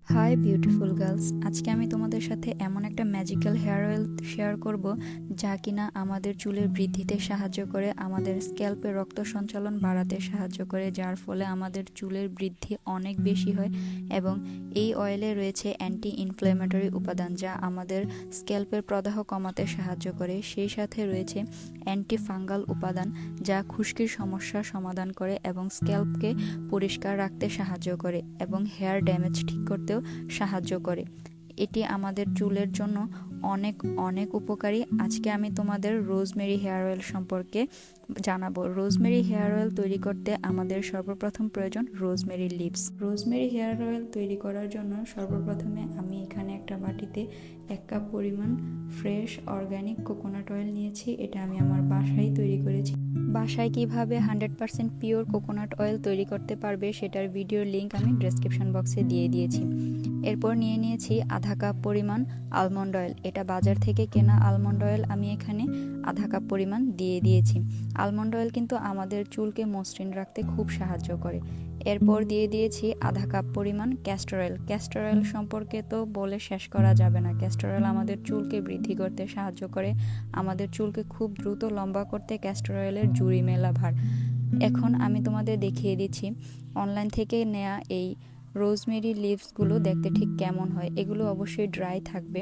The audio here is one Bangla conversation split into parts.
হাই বিউটিফুল গার্লস, আজকে আমি তোমাদের সাথে এমন একটা ম্যাজিক্যাল হেয়ার অয়েল শেয়ার করব যা কিনা আমাদের চুলের বৃদ্ধিতে সাহায্য করে, আমাদের স্ক্যাল্পে রক্ত সঞ্চালন বাড়াতে সাহায্য করে, যার ফলে আমাদের চুলের বৃদ্ধি অনেক বেশি হয়। এবং এই অয়েলে রয়েছে অ্যান্টি ইনফ্ল্যামেটরি উপাদান যা আমাদের স্ক্যাল্পের প্রদাহ কমাতে সাহায্য করে। সেই সাথে রয়েছে অ্যান্টি ফাঙ্গাল উপাদান যা খুশকির সমস্যার সমাধান করে এবং স্ক্যাল্পকে পরিষ্কার রাখতে সাহায্য করে এবং হেয়ার ড্যামেজ ঠিক করতেও সাহায্য করে। এটি আমাদের চুলের জন্য অনেক অনেক উপকারী। আজকে আমি তোমাদের রোজমেরি হেয়ার অয়েল সম্পর্কে জানাবো। রোজমেরি হেয়ার অয়েল তৈরি করতে আমাদের সর্বপ্রথম প্রয়োজন rosemary leaves. Rosemary hair oil তৈরি করার জন্য সর্বপ্রথমে আমি এখানে একটা বাটিতে 1 কাপ পরিমাণ ফ্রেশ অর্গানিক কোকোনাট অয়েল নিয়েছি। এটা আমি আমার বাসায় তৈরি করেছি। বাসায় কিভাবে 100% পিওর কোকোনাট অয়েল তৈরি করতে পারবে সেটার ভিডিওর লিঙ্ক আমি ডেসক্রিপশন বক্সে দিয়ে দিয়েছি। এরপর নিয়েছি আধা কাপ পরিমাণ আলমন্ড অয়েল। এটা বাজার থেকে কেনা আলমন্ড অয়েল আমি এখানে আধা কাপ পরিমাণ দিয়ে দিয়েছি। আলমন্ড অয়েল কিন্তু আমাদের চুলকে মসৃণ রাখতে খুব সাহায্য করে। এরপর দিয়ে দিয়েছি আধা কাপ পরিমাণ ক্যাস্টর অয়েল। ক্যাস্টর অয়েল সম্পর্কে তো বলে শেষ করা যাবে না। ক্যাস্টর অয়েল আমাদের চুলকে বৃদ্ধি করতে সাহায্য করে, আমাদের চুলকে খুব দ্রুত লম্বা করতে ক্যাস্টর অয়েলের জুড়ি মেলা ভার। এখন আমি তোমাদের দেখিয়ে দিচ্ছি অনলাইন থেকে নেওয়া এই রোজমেরি লিভসগুলো দেখতে ঠিক কেমন হয়। এগুলো অবশ্যই ড্রাই থাকবে।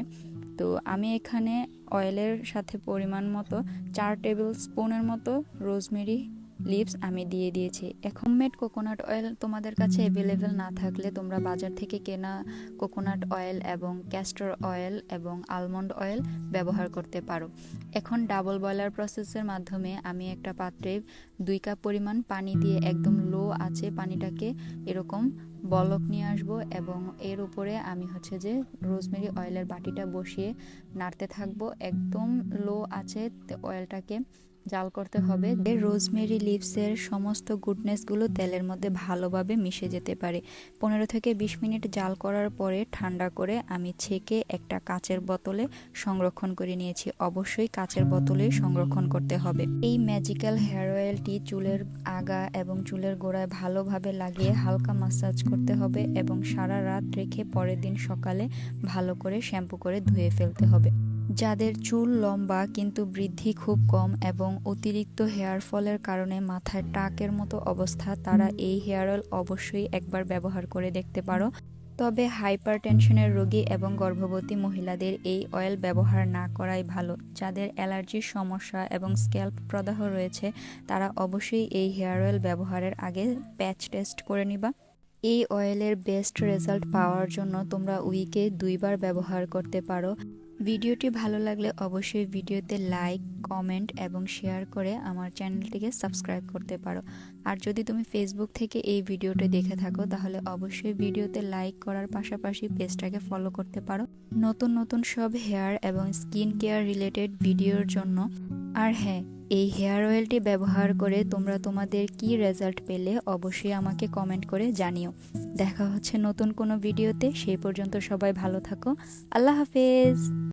তো আমি এখানে অয়েলের সাথে পরিমাণ মতো 4 টেবিল স্পুনের মতো রোজমেরি লিভস আমি দিয়ে দিয়েছি। এখন মেড কোকোনাট অয়েল তোমাদের কাছে অ্যাভেলেবেল না থাকলে তোমরা বাজার থেকে কেনা কোকোনাট অয়েল এবং ক্যাস্টর অয়েল এবং আলমন্ড অয়েল ব্যবহার করতে পারো। এখন ডাবল বয়লার প্রসেসের মাধ্যমে আমি একটা পাত্রে 2 কাপ পরিমাণ পানি দিয়ে একদম লো আঁচে পানিটাকে এরকম বলক নিয়ে আসবো এবং এর উপরে আমি যে রোজমেরি অয়েলের বাটিটা বসিয়ে নাড়তে থাকবো। একদম লো আঁচে অয়েলটাকে জাল করতে হবে। রোজমেরি লিভসের সমস্ত গুডনেসগুলো তেলের মধ্যে ভালোভাবে মিশে যেতে পারে। 15 থেকে 20 মিনিট জাল করার পরে ঠান্ডা করে আমি ছেঁকে একটা কাচের বোতলে সংরক্ষণ করে নিয়েছি। অবশ্যই কাচের বোতলেই সংরক্ষণ করতে হবে। এই ম্যাজিক্যাল হেয়ার অয়েলটি চুলের আগা এবং চুলের গোড়ায় ভালোভাবে লাগিয়ে হালকা ম্যাসাজ করতে হবে এবং সারা রাত রেখে পরের দিন সকালে ভালো করে শ্যাম্পু করে ধুয়ে ফেলতে হবে। যাদের চুল লম্বা কিন্তু বৃদ্ধি খুব কম এবং অতিরিক্ত হেয়ার ফলের কারণে মাথায় টাকের মতো অবস্থা, তারা এই হেয়ার অয়েল অবশ্যই একবার ব্যবহার করে দেখতে পারো। তবে হাইপার টেনশনের রোগী এবং গর্ভবতী মহিলাদের এই অয়েল ব্যবহার না করাই ভালো। যাদের অ্যালার্জির সমস্যা এবং স্ক্যাল্প প্রদাহ রয়েছে তারা অবশ্যই এই হেয়ার অয়েল ব্যবহারের আগে প্যাচ টেস্ট করে নিবা। এই অয়েলের বেস্ট রেজাল্ট পাওয়ার জন্য তোমরা উইকে 2 বার ব্যবহার করতে পারো। ভিডিওটি ভালো লাগলে অবশ্যই ভিডিওতে লাইক, কমেন্ট এবং শেয়ার করে আমার চ্যানেলটিকে সাবস্ক্রাইব করতে পারো। আর যদি তুমি ফেসবুক থেকে এই ভিডিওটি দেখে থাকো তাহলে অবশ্যই ভিডিওতে লাইক করার পাশাপাশি পেজটাকে ফলো করতে পারো নতুন নতুন সব হেয়ার এবং স্কিন কেয়ার রিলেটেড ভিডিওর জন্য। আর হ্যাঁ, এই হেয়ার অয়েলটি ব্যবহার করে তোমরা তোমাদের কি রেজাল্ট পেলে অবশ্যই আমাকে কমেন্ট করে জানিও। দেখা হচ্ছে নতুন কোনো ভিডিওতে। সেই পর্যন্ত সবাই ভালো থাকো। আল্লাহ হাফেজ।